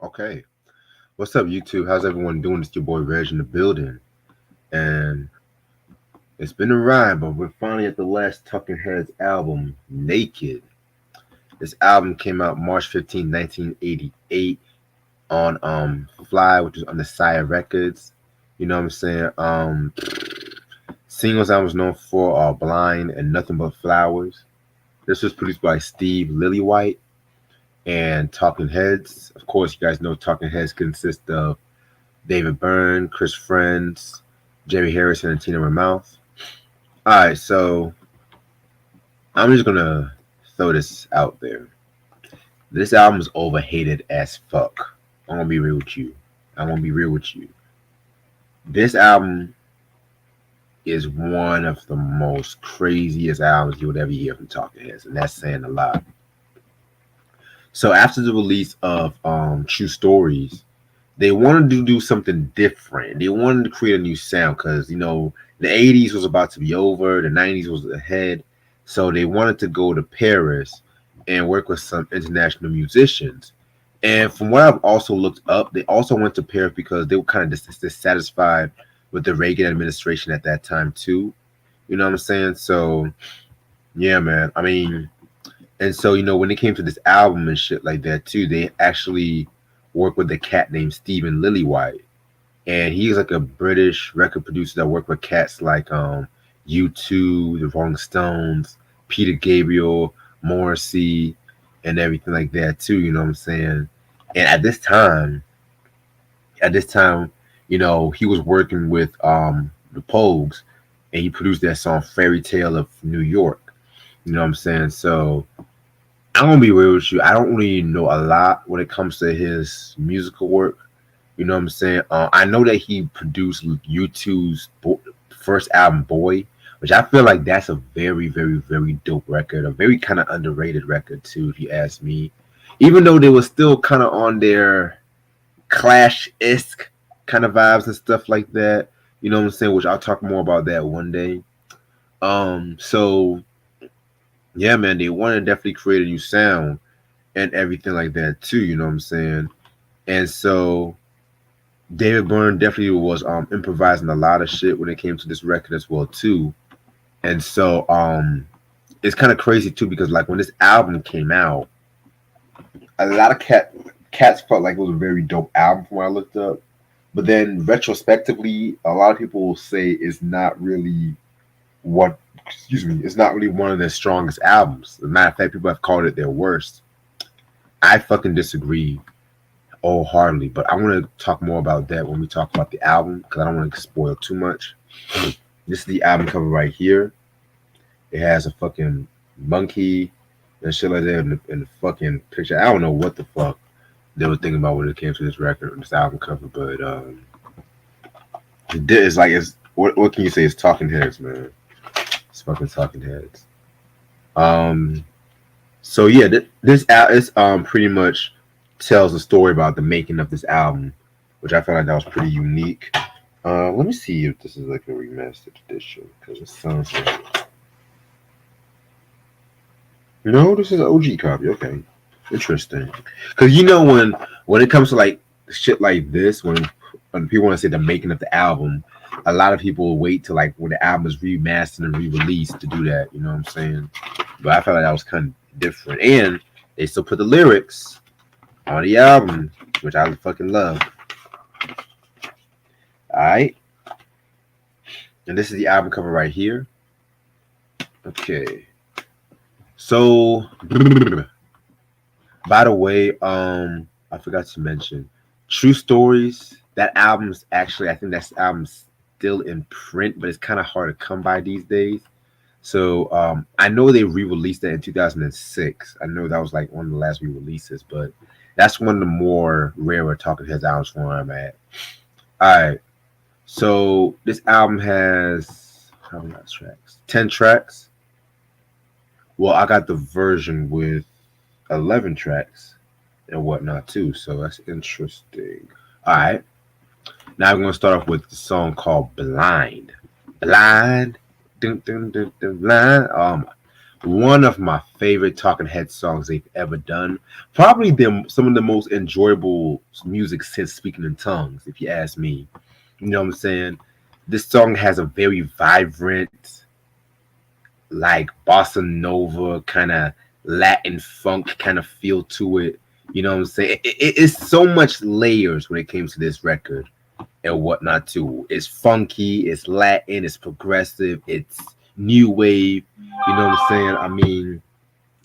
Okay. What's up, YouTube? How's everyone doing? It's your boy Reg in the building. And it's been a ride, but we're finally at the last Talking Heads album, Naked. This album came out March 15th, 1988 on Fly, which is on the Sire Records. You know what I'm saying? Singles I was known for are Blind and Nothing But Flowers. This was produced by Steve Lillywhite and Talking Heads. Of course, you guys know Talking Heads consist of David Byrne, Chris Friends, Jerry Harrison, and Tina Ramouth. All right, so I'm just gonna throw this out there. This album is overhated as fuck. I'm gonna be real with you. I'm gonna be real with you. This album is one of the most craziest albums you would ever hear from Talking Heads, and that's saying a lot. So after the release of True Stories, they wanted to do something different. They wanted to create a new sound because the 80s was about to be over, the 90s was ahead. So they wanted to go to Paris and work with some international musicians. And from what I've also looked up, they also went to Paris because they were kind of dissatisfied with the Reagan administration at that time too. You know what I'm saying? So yeah, man. I mean, and so when it came to this album and shit like that too, they actually worked with a cat named Stephen Lillywhite, and he's like a British record producer that worked with cats like U2, the Rolling Stones, Peter Gabriel, Morrissey, and everything like that too. You know what I'm saying? And at this time, he was working with the Pogues, and he produced that song "Fairy Tale of New York." You know what I'm saying? So I'm gonna be real with you. I don't really know a lot when it comes to his musical work. You know what I'm saying? I know that he produced U2's first album, Boy, which I feel like that's a very, very, very dope record. A very kind of underrated record too, if you ask me. Even though they were still kind of on their Clash-esque kind of vibes and stuff like that. You know what I'm saying? Which I'll talk more about that one day. So yeah, man, they want to definitely create a new sound and everything like that too. You know what I'm saying? And so David Byrne definitely was improvising a lot of shit when it came to this record as well too. And so it's kind of crazy too because like when this album came out, a lot of cats felt like it was a very dope album from what I looked up. But then retrospectively, a lot of people will say it's not really what excuse me, it's not really one of their strongest albums. As a matter of fact, people have called it their worst. I fucking disagree wholeheartedly, but I want to talk more about that when we talk about the album because I don't want to spoil too much. This is the album cover right here. It has a fucking monkey and shit like that in the fucking picture. I don't know what the fuck they were thinking about when it came to this record, this album cover, but it's what can you say? It's Talking Heads, man. It's fucking Talking Heads. Um, so yeah, this pretty much tells a story about the making of this album, which I felt like that was pretty unique. Let me see if this is like a remastered edition because it sounds like no, this is an OG copy. Okay, interesting. Because when it comes to like shit like this, when people want to say the making of the album, a lot of people will wait till like when the album is remastered and re-released to do that. You know what I'm saying? But I felt like that was kind of different, and they still put the lyrics on the album, which I fucking love. All right, and this is the album cover right here. Okay, so by the way, I forgot to mention True Stories. That album's actually, I think that album's still in print, but it's kind of hard to come by these days. So I know they re-released that in 2006. I know that was like one of the last re-releases, but that's one of the more rarer Talking Heads albums from where I'm at. All right, so this album has how many tracks? 10 tracks. Well, I got the version with 11 tracks and whatnot too, so that's interesting. All right, now I'm gonna start off with the song called "Blind." Blind, dun, dun, dun, dun, blind. One of my favorite Talking Head songs they've ever done. Probably some of the most enjoyable music since Speaking in Tongues, if you ask me. You know what I'm saying? This song has a very vibrant, like bossa nova kind of Latin funk kind of feel to it. You know what I'm saying? It's so much layers when it comes to this record and whatnot too. It's funky, it's Latin, it's progressive, it's new wave. You know what I'm saying? I mean,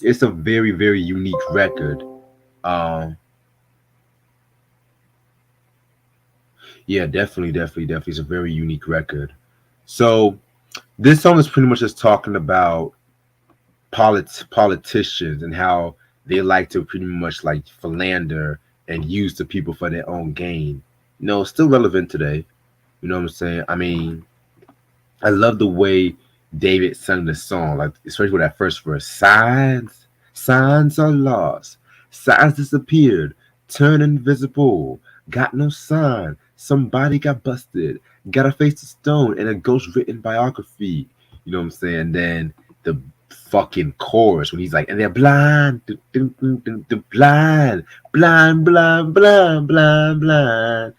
it's a very very unique record. Um, yeah, definitely, it's a very unique record. So this song is pretty much just talking about politicians and how they like to pretty much like philander and use the people for their own gain. You know, still relevant today. You know what I'm saying? I mean, I love the way David sung the song, like especially with that first verse. Signs are lost. Signs disappeared. Turn invisible. Got no sign. Somebody got busted. Gotta face the stone and a ghost written biography. You know what I'm saying? Then the fucking chorus when he's like, and they're blind, blind, blind.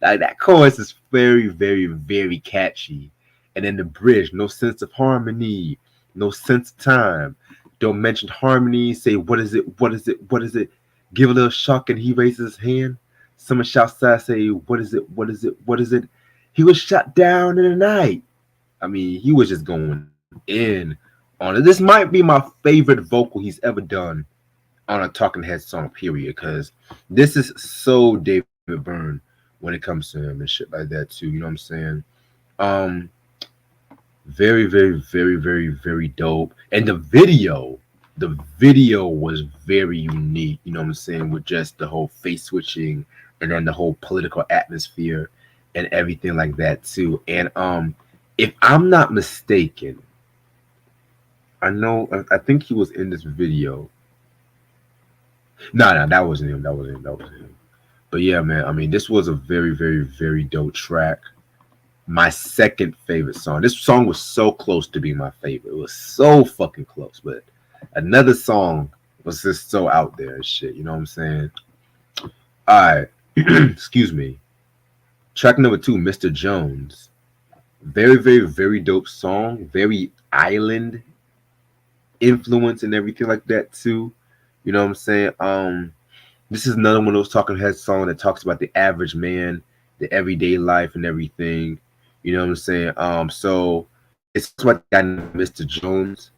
Like that chorus is very catchy. And then the bridge, no sense of harmony, no sense of time. Don't mention harmony. Say, what is it? What is it? What is it? Give a little shock and he raises his hand. Someone shouts out, say, what is it? What is it? What is it? He was shot down in the night. I mean, he was just going in on it. This might be my favorite vocal he's ever done on a Talking Head song, period. Because this is so David Byrne when it comes to him and shit like that too. You know what I'm saying? Um, very dope. And the video was very unique. You know what I'm saying? With just the whole face switching and then the whole political atmosphere and everything like that too. And if I'm not mistaken, I think he was in this video. No, that wasn't him. That wasn't him. But yeah, man. I mean, this was a very dope track. My second favorite song. This song was so close to being my favorite. It was so fucking close. But another song was just so out there and shit. You know what I'm saying? All right. Excuse me. Track number 2, Mr. Jones. Very dope song. Very island influence and everything like that too. You know what I'm saying? This is another one of those Talking Heads song that talks about the average man, the everyday life and everything. You know what I'm saying? So it's about the guy named Mr. Jones,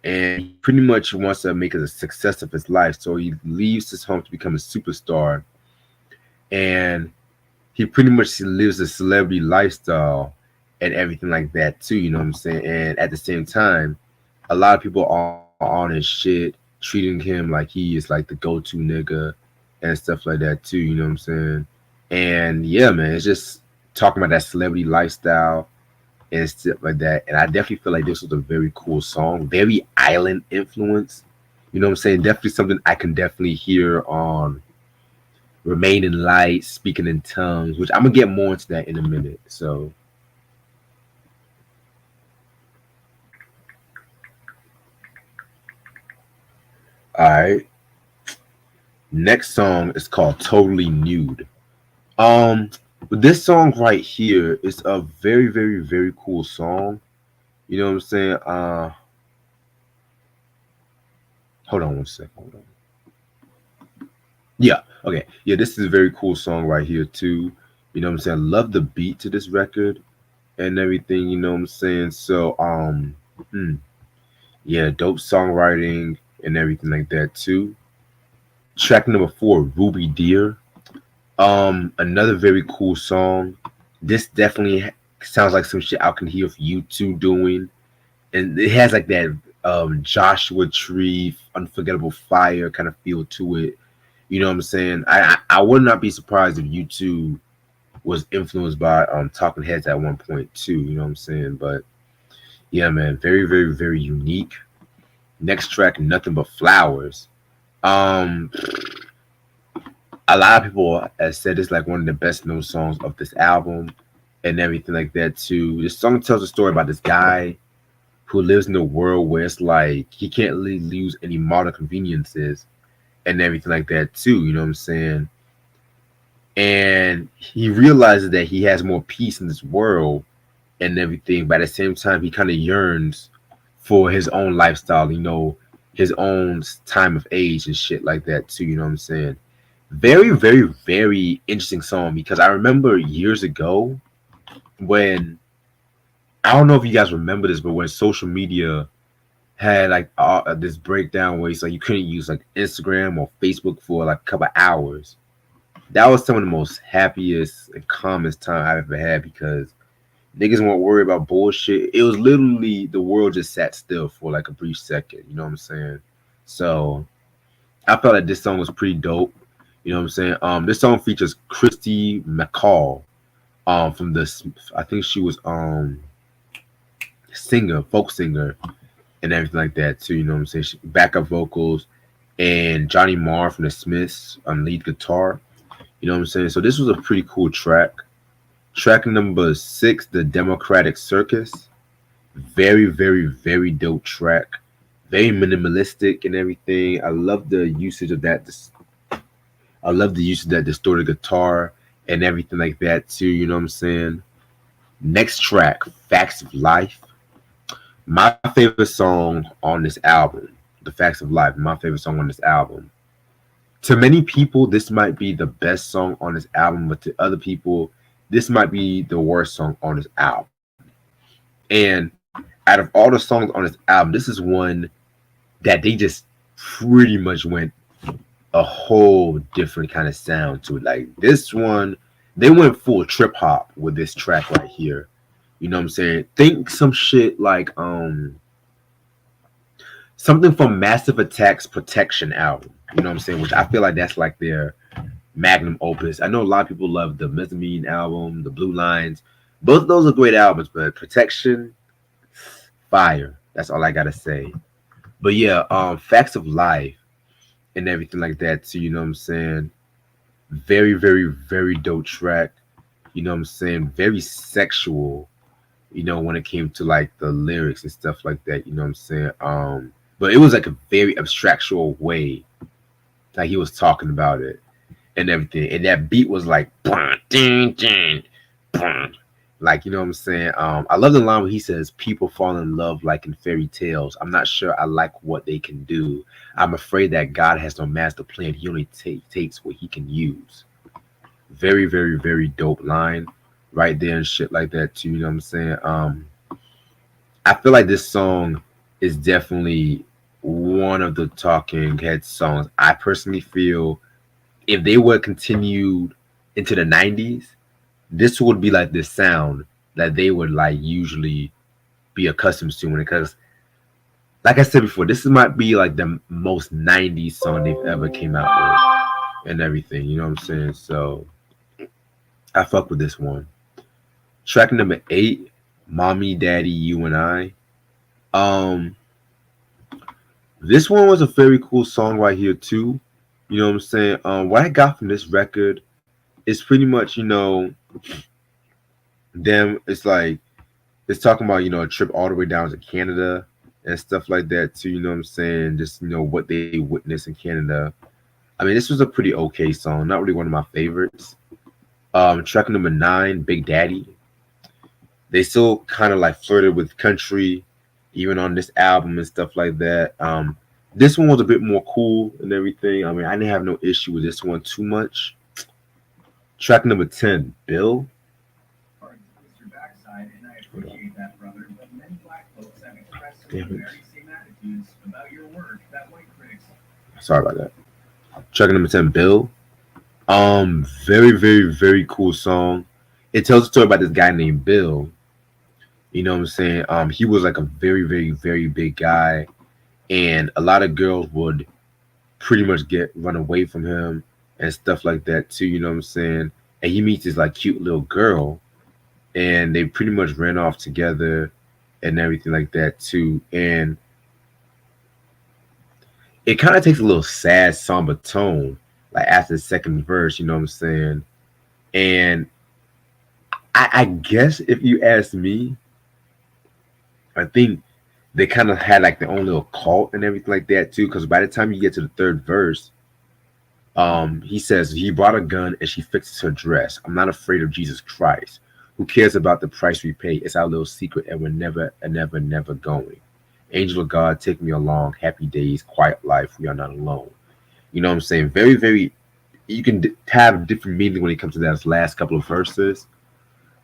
and he pretty much wants to make a success of his life. So he leaves his home to become a superstar, and he pretty much lives a celebrity lifestyle and everything like that too. You know what I'm saying? And at the same time, a lot of people are on his shit, treating him like he is like the go-to nigga and stuff like that too. You know what I'm saying? And yeah, man, it's just talking about that celebrity lifestyle and stuff like that. And I definitely feel like this was a very cool song, very island influence. You know what I'm saying? Definitely something I can definitely hear on Remaining Light, Speaking in Tongues, which I'm gonna get more into that in a minute. So all right. Next song is called Totally Nude. Um but this song right here is a very cool song. You know what I'm saying? Hold on one second. Hold on. Yeah, okay. Yeah, this is a very cool song right here too. You know what I'm saying? I love the beat to this record and everything, you know what I'm saying? So hmm, yeah, dope songwriting and everything like that too. Track number 4, Ruby Deer. Another very cool song. This definitely sounds like some shit I can hear U2 doing, and it has like that Joshua Tree, Unforgettable Fire kind of feel to it. You know what I'm saying? I would not be surprised if U2 was influenced by Talking Heads at one point too. You know what I'm saying? But yeah, man, very unique. Next track, Nothing But Flowers. Um, a lot of people have said it's like one of the best known songs of this album and everything like that too. This song tells a story about this guy who lives in a world where it's like he can't really lose any modern conveniences and everything like that too. You know what I'm saying? And he realizes that he has more peace in this world and everything, but at the same time, he kind of yearns for his own lifestyle. His own time of age and shit like that too. You know what I'm saying? Very, very, very interesting song because I remember years ago when I don't know if you guys remember this, but when social media had like this breakdown where it's like you couldn't use like Instagram or Facebook for like a couple hours. That was some of the most happiest and calmest time I've ever had because niggas weren't worried about bullshit. It was literally the world just sat still for like a brief second. You know what I'm saying? So I felt like this song was pretty dope. You know what I'm saying? This song features Christy McCall. From this, I think she was singer, folk singer, and everything like that too. You know what I'm saying? Backup vocals, and Johnny Marr from the Smiths on lead guitar. You know what I'm saying? So this was a pretty cool track. Track number 6, The Democratic Circus. Very, very, very dope track. Very minimalistic and everything. I love the usage of that. I love the use of that distorted guitar and everything like that too. You know what I'm saying? Next track, Facts of Life. My favorite song on this album, The Facts of Life. My favorite song on this album. To many people, this might be the best song on this album, but to other people, this might be the worst song on this album. And out of all the songs on this album, this is one that they just pretty much went a whole different kind of sound to it. Like this one, they went full trip hop with this track right here. You know what I'm saying? Think some shit like something from Massive Attack's Protection album. You know what I'm saying? Which I feel like that's like their magnum opus. I know a lot of people love the Mezzanine album, the Blue Lines. Both of those are great albums, but Protection, fire. That's all I gotta say. But yeah, Facts of Life and everything like that too. You know what I'm saying? Very, very, very dope track. You know what I'm saying? Very sexual. When it came to like the lyrics and stuff like that. You know what I'm saying? But it was like a very abstractual way, like he was talking about it and everything. And that beat was like, like, you know what I'm saying? I love the line where he says, "People fall in love like in fairy tales. I'm not sure I like what they can do. I'm afraid that God has no master plan. He only takes what he can use." Very, very, very dope line right there and shit like that too. You know what I'm saying? I feel like this song is definitely one of the Talking Heads songs. I personally feel if they were continued into the 90s, this would be like the sound that they would like usually be accustomed to because like I said before, this might be like the most 90s song they've ever came out with and everything. You know what I'm saying? So I fuck with this one. Track number 8, Mommy, Daddy, You and I. This one was a very cool song right here too. You know what I'm saying? What I got from this record is pretty much, them. It's like it's talking about, a trip all the way down to Canada and stuff like that too. You know what I'm saying? Just what they witnessed in Canada. I mean, this was a pretty okay song. Not really one of my favorites. Track number 9, Big Daddy. They still kind of like flirted with country, even on this album and stuff like that. This one was a bit more cool and everything. I mean, I didn't have no issue with this one too much. Track number 10, Bill. Sorry about that. Track number 10, Bill. Very, very, very cool song. It tells a story about this guy named Bill. You know what I'm saying? He was like a very, very, very big guy, and a lot of girls would pretty much run away from him and stuff like that too. You know what I'm saying? And he meets this like cute little girl, and they pretty much ran off together and everything like that too. And it kind of takes a little sad, somber tone, like after the second verse. You know what I'm saying? And I guess if you ask me, I think they kind of had like their own little cult and everything like that too. Because by the time you get to the third verse, he says he brought a gun and she fixes her dress. I'm not afraid of Jesus Christ. Who cares about the price we pay? It's our little secret, and we're never, and never, never going. Angel of God, take me along. Happy days, quiet life. We are not alone. You know what I'm saying? Very, very. You can have different meaning when it comes to that last couple of verses.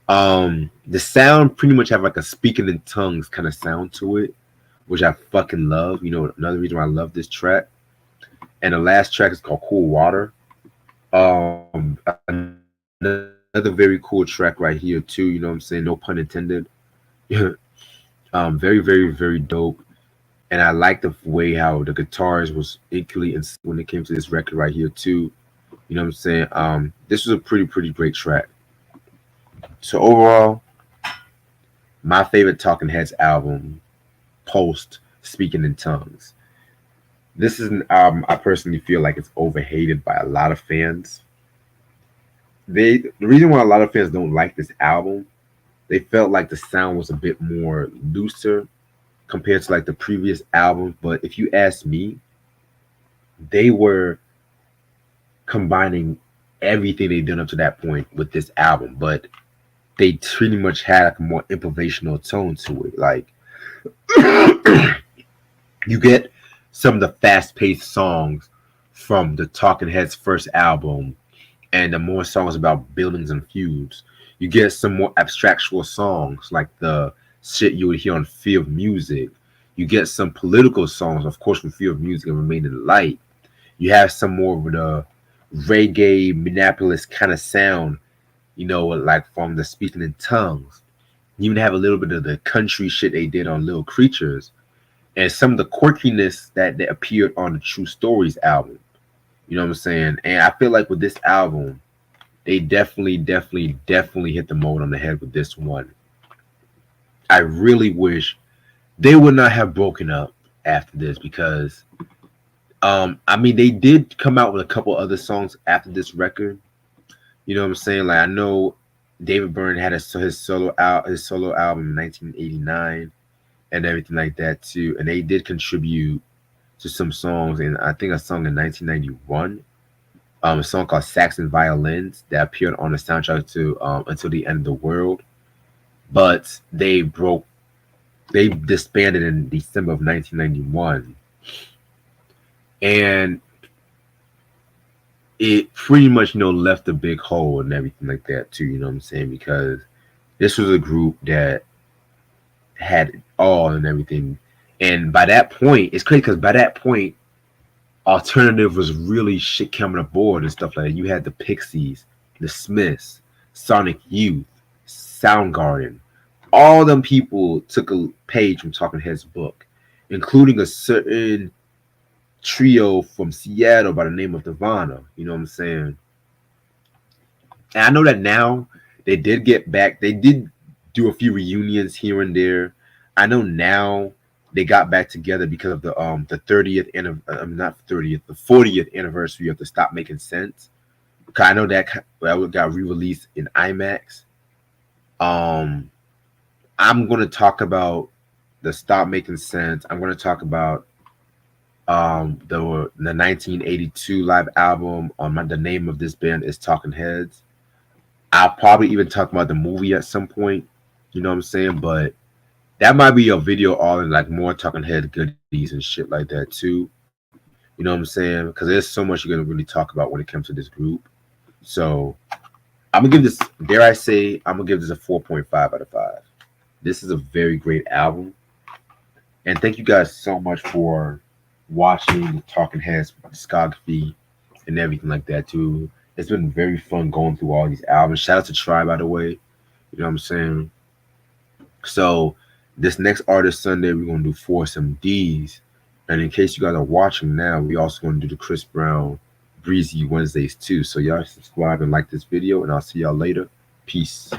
The sound pretty much have like a speaking in tongues kind of sound to it, which I fucking love. You know, another reason why I love this track. And the last track is called Cool Water. Another very cool track right here too. You know what I'm saying? No pun intended. Very, very, very dope. And I like the way how the guitars was equally when it came to this record right here too. You know what I'm saying? This was a pretty, pretty great track. So overall, my favorite Talking Heads album, post Speaking in Tongues. This is an album I personally feel like it's overhated by a lot of fans. The reason why a lot of fans don't like this album, they felt like the sound was a bit more looser compared to like the previous albums. But if you ask me, they were combining everything they've done up to that point with this album, but they pretty much had like a more improvisational tone to it. Like you get some of the fast-paced songs from the Talking Heads first album, and the more songs about buildings and feuds. You get some more abstractual songs like the shit you would hear on Fear of Music. You get some political songs, of course, from Fear of Music and Remain in the Light. You have some more of the reggae, Minneapolis kind of sound, you know, like from the Speaking in Tongues. You even have a little bit of the country shit they did on Little Creatures, and some of the quirkiness that appeared on the True Stories album. You know what I'm saying? And I feel like with this album, they definitely hit the mold on the head with this one. I really wish they would not have broken up after this, because I mean, they did come out with a couple other songs after this record. You know what I'm saying? Like, I know David Byrne had his solo album in 1989 and everything like that too, and they did contribute to some songs, and I think a song in 1991, a song called Saxon Violins that appeared on the soundtrack to Until the End of the World, but they disbanded in December of 1991, and it pretty much, you know, left a big hole and everything like that too. You know what I'm saying? Because this was a group that had it all and everything. And by that point, it's crazy because by that point, alternative was really shit coming aboard and stuff like that. You had the Pixies, the Smiths, Sonic Youth, Soundgarden. All them people took a page from Talking Heads' book, including a certain trio from Seattle by the name of Nirvana. You know what I'm saying? And I know that now they did get back. They did do a few reunions here and there. I know now they got back together because of the 30th not 30th, the 40th anniversary of the Stop Making Sense. I know that got re-released in IMAX. I'm going to talk about the Stop Making Sense. I'm going to talk about the 1982 live album. The name of this band is Talking Heads. I'll probably even talk about the movie at some point. You know what I'm saying? But that might be a video all in like more Talking Head goodies and shit like that too. You know what I'm saying? Because there's so much you're gonna really talk about when it comes to this group. So I'm gonna give this, dare I say, I'm gonna give this a 4.5 out of 5. This is a very great album. And thank you guys so much for watching the Talking Heads discography and everything like that too. It's been very fun going through all these albums. Shout out to Try, by the way. You know what I'm saying? So this next Artist Sunday, we're gonna do Foursome D's. And in case you guys are watching now, we also gonna do the Chris Brown Breezy Wednesdays too. So y'all subscribe and like this video, and I'll see y'all later. Peace.